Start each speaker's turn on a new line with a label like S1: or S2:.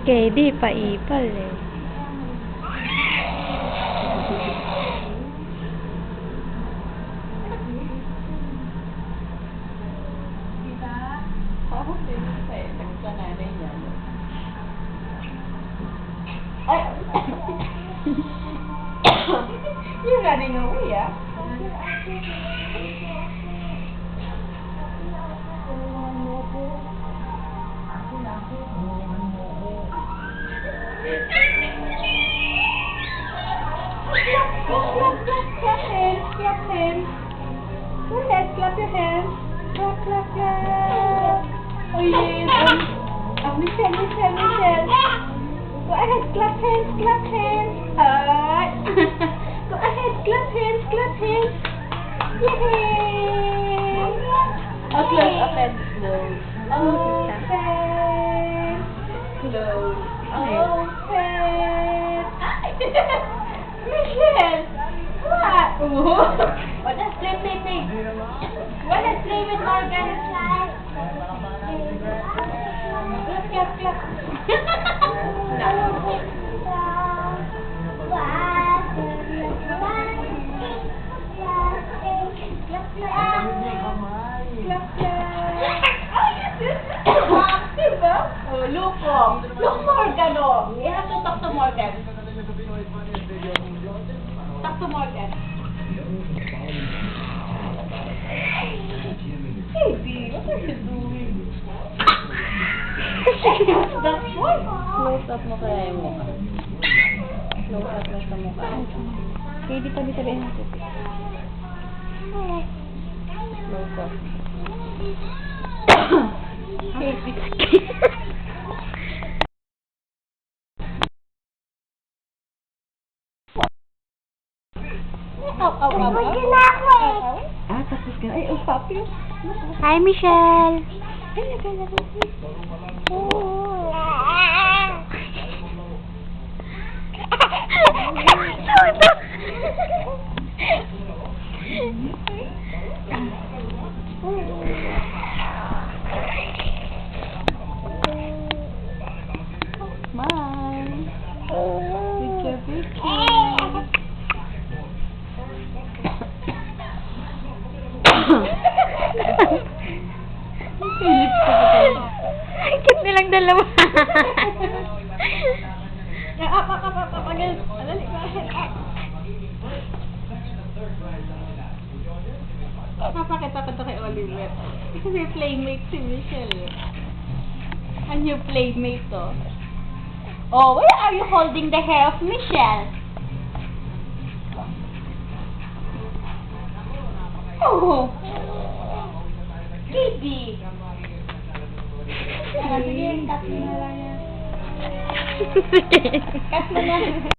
S1: KD, paipal eh.
S2: Ay! You're running away, ah? Clap hands, clap hands. Go ahead, clap your hands. Clap, clap, clap. Oh yes. Michelle. Go ahead, clap hands, clap hands. Go ahead, clap hands, clap hands. Yay! Oh, close, open, close. Open. Close. Open. Michelle! What? What does play? What does play with Morgan? Clap. Oh, look, Morgan, oh. We have to talk to Morgan. Talk to Morgan. Baby, what are you doing? That's what?
S3: Close up mo kaya yung mukha. Close up mo sa mukha.
S1: KD, tabi-tabihin natin.
S3: Close up.
S2: Tapos ka. Ay, papi.
S1: Hi, Michelle! Cute nilang dalawa.
S2: Up. Again. Dali, go ahead. Papakita ko to kay Oliver. Kasi playmate si Michelle. A new playmate to. Oh, why are you holding the hair of Michelle? Oh! Kitty! Sige, cut mo na lang yan. Cut mo na.